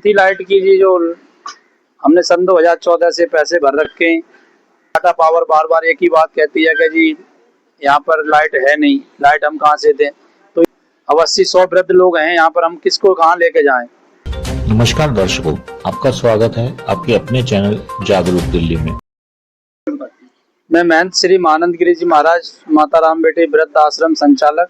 थी लाइट की जी, जो हमने सन 2014 से पैसे भर रखे हैं। टाटा पावर बार बार एक ही बात कहती है कि जी यहाँ पर लाइट है नहीं, लाइट हम कहाँ से दें। तो अब 80-100 वृद्ध लोग हैं यहाँ पर, हम किसको कहाँ लेके जाएं। नमस्कार दर्शकों, आपका स्वागत है आपके अपने चैनल जागरूक दिल्ली में। मैं महंत श्री मानंद गिरी जी महाराज माता राम बेटी वृद्ध आश्रम संचालक।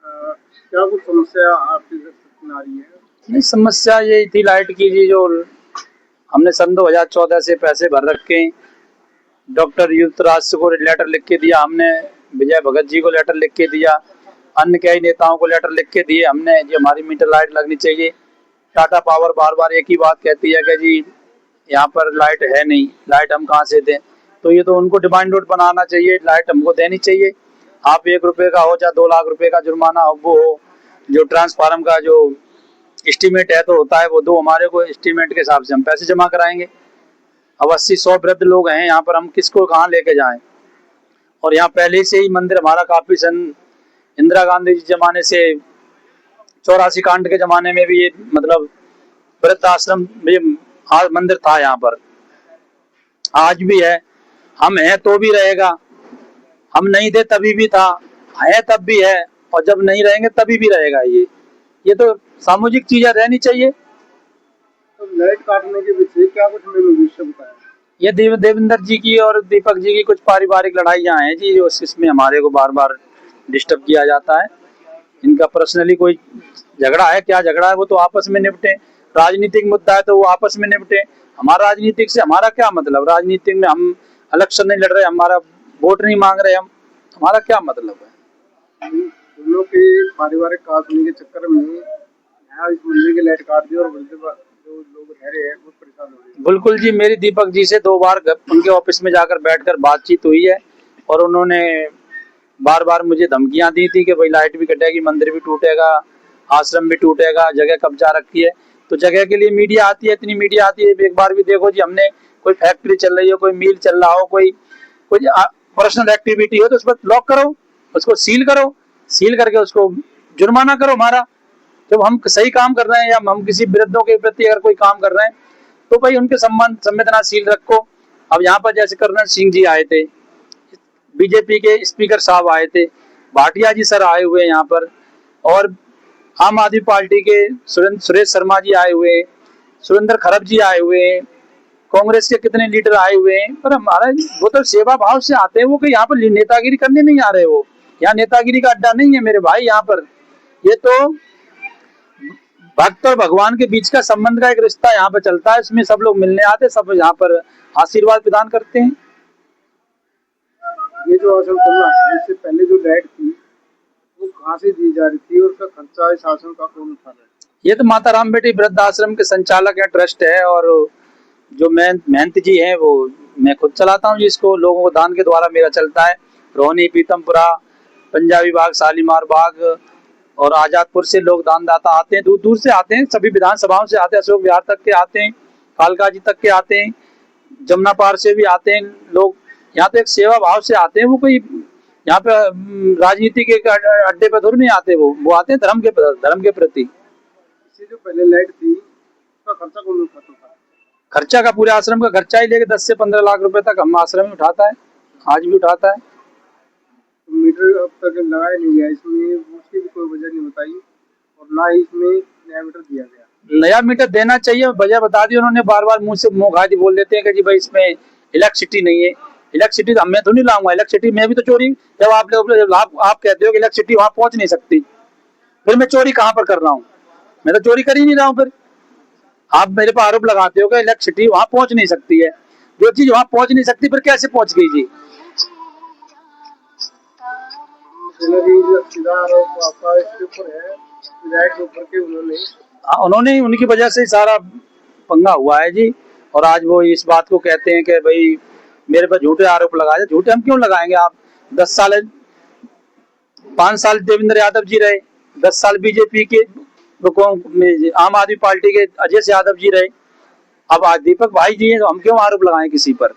क्या कुछ समस्या आपकी आ रही है? नहीं, समस्या यही थी लाइट की जी, जो हमने सन 2014 से पैसे भर रखे हैं। डॉक्टर युवराज को लेटर लिख के दिया हमने, विजय भगत जी को लेटर लिख के दिया, अन्य कई नेताओं को लेटर लिख के दिए हमने, जो हमारी मीटर लाइट लगनी चाहिए। टाटा पावर बार बार एक ही बात कहती है कि जी यहाँ पर लाइट है नहीं, लाइट हम कहाँ से दें। तो ये तो उनको डिमांड नोट बनाना चाहिए, लाइट हमको देनी चाहिए। आप 1 रुपये का हो चाहे 2 लाख रुपए का जुर्माना हो, वो हो। जो ट्रांसफार्म का जो एस्टीमेट है तो होता है वो, दो हमारे को एस्टीमेट के हिसाब से हम पैसे जमा कराएंगे। अब 80-100 वृद्ध लोग हैं यहाँ पर, हम किसको कहाँ लेके जाएं। और यहाँ पहले से ही मंदिर हमारा काफी सन इंदिरा गांधी जी जमाने से 84 कांड के जमाने में भी ये मतलब वृद्ध आश्रम मंदिर था यहाँ पर, आज भी है। हम हैं तो भी रहेगा, हम नहीं थे तभी भी था, है तब भी है, और जब नहीं रहेंगे तभी भी रहेगा। ये तो सामूहिक चीजें रहनी चाहिए। तो लाइट काटने के पीछे क्या कुछ मैंने विषय बताया? ये देवेंद्र जी की और दीपक जी की कुछ पारिवारिक लड़ाइयाँ हैं जी, जो इसमें हमारे को बार बार डिस्टर्ब किया जाता है। इनका पर्सनली कोई झगड़ा है, क्या झगड़ा है वो तो आपस में निपटे। राजनीतिक मुद्दा है तो वो आपस में निपटे। हमारा राजनीतिक से हमारा क्या मतलब? राजनीतिक में हम इलेक्शन नहीं लड़ रहे, हमारा वोट नहीं मांग रहे हम, हमारा क्या मतलब है। दोनों के पारिवारिक काट होने के चक्कर में यहाँ इस मंदिर की लाइट काट दी और जो लोग रह रहे हैं वो परेशान हो रहे हैं। बिल्कुल जी, मेरी दीपक जी से 2 बार उनके ऑफिस में जाकर बैठकर बातचीत हुई है, और उन्होंने बार बार मुझे धमकियां दी थी कि भाई लाइट भी कटेगी, मंदिर भी टूटेगा, आश्रम भी टूटेगा, जगह कब्जा रखी है। तो जगह के लिए मीडिया आती है, इतनी मीडिया आती है, एक बार भी देखो जी हमने कोई फैक्ट्री चल रही हो, कोई मिल चल रहा हो, कोई पर्सनल एक्टिविटी हो तो उस पर लॉक करो, उसको सील करो, सील करके उसको जुर्माना करो हमारा। जब हम सही काम कर रहे हैं या हम किसी वृद्धों के प्रति अगर कोई काम कर रहे हैं तो भाई उनके संबंध संवेदनाशील रखो। अब यहाँ पर जैसे कर्नल सिंह जी आए थे, बीजेपी के स्पीकर साहब आए थे, भाटिया जी सर आए हुए यहाँ पर, और आम आदमी पार्टी के सुरेश शर्मा जी आए हुए, सुरेंद्र खरब जी आए हुए, कांग्रेस के कितने लीडर आए हुए हैं। पर हमारा वो तो सेवा भाव से आते हैं, वो कि यहाँ पर नेतागिरी करने नहीं आ रहे। वो यहाँ नेतागिरी का अड्डा नहीं है मेरे भाई। यहाँ पर ये तो भक्त और भगवान के बीच का संबंध का एक रिश्ता यहाँ पर चलता है, इसमें सब लोग मिलने आते, सब यहाँ पर आशीर्वाद प्रदान करते हैं। ये जो आश्रम चल रहा है, इससे पहले जो लाइट थी वो कहाँ से दी जा रही थी और उसका खर्चा इस आश्रम का कौन उठा रहा है? ये तो माता राम बेटी वृद्ध आश्रम के संचालक है, ट्रस्ट है, और जो महंत जी हैं वो मैं खुद चलाता हूँ जिसको, लोगों को दान के द्वारा मेरा चलता है। रोहनी, पीतमपुरा, पंजाबी बाग, शालीमार बाग और आजादपुर से लोग दानदाता आते हैं, दूर दूर से आते हैं, सभी विधानसभाओं से आते हैं, अशोक विहार तक के आते हैं, कालका जी तक के आते हैं, जमुना पार से भी आते हैं लोग। यहाँ तो एक सेवा भाव से आते हैं, वो कोई यहाँ पे राजनीति के अड्डे पर थोड़ी नहीं आते, वो आते हैं धर्म के प्रति। इससे जो पहले लाइट थी उसका खर्चा कौन उठाता था? खर्चा का पूरे आश्रम का खर्चा ही लेके 10 से 15 लाख रुपए तक हम आश्रम में उठाता है, आज भी उठाता है। तो मीटर अब तक लगाया नहीं गया, इसमें उसकी भी कोई वजह नहीं बताई और ना ही इसमें नया मीटर दिया गया। नया मीटर देना चाहिए, वजह बता दी उन्होंने, बार बार मुंह से मुंह खाती बोल देते हैं कि जी भाई इसमें इलेक्ट्रिसिटी नहीं है। इलेक्ट्रिसिटी तो मैं तो नहीं लाऊंगा, इलेक्ट्रिसिटी में भी तो चोरी, जब आप कहते हो कि इलेक्ट्रिसिटी वहां पहुंच नहीं सकती, फिर मैं चोरी कहाँ पर कर रहा हूँ? मैं तो चोरी कर ही नहीं रहा हूँ। फिर आप मेरे पर आरोप लगाते हो कि इलेक्ट्रिसिटी वहां पहुंच नहीं सकती है, जो चीज वहां पहुंच नहीं सकती फिर कैसे पहुंच गई जी? उन्होंने उनकी वजह से सारा पंगा हुआ है जी। और आज वो इस बात को कहते हैं कि भाई मेरे पर झूठे आरोप लगाए। झूठे हम क्यों लगाएंगे? आप 5 साल देवेंद्र यादव जी रहे, 10 साल बीजेपी के आम आदमी पार्टी के अजय यादव जी रहे, अब आज दीपक भाई जी हैं, तो हम क्यों आरोप लगाएं किसी पर?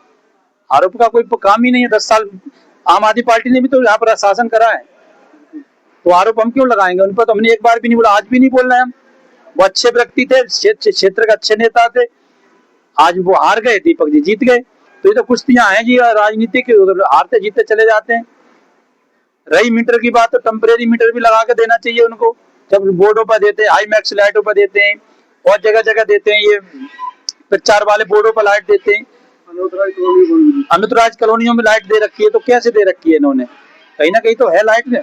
आरोप का कोई काम ही नहीं है। 10 साल आम आदमी पार्टी ने भी तो यहाँ पर शासन करा है, तो आरोप हम क्यों लगाएंगे उन पर? तो हमने एक बार भी नहीं बोला, आज भी नहीं बोल रहे हम। वो अच्छे व्यक्ति थे, क्षेत्र के अच्छे नेता थे। आज वो हार गए, दीपक जी जीत गए। तो ये तो कुश्तियां हैं जी राजनीति की, उधर हारते जीतते चले जाते हैं। रही मीटर की बात, तो टेम्परेरी मीटर भी लगा के देना चाहिए उनको। जब बोर्डों पर देते हैं, हाई मैक्स लाइटों पर देते हैं और जगह जगह देते हैं, ये प्रचार वाले बोर्डों पर लाइट देते हैं। अनुतराज कॉलोनियों में लाइट दे रखी है, तो कैसे दे रखी है इन्होंने? कहीं ना कहीं तो है लाइट में।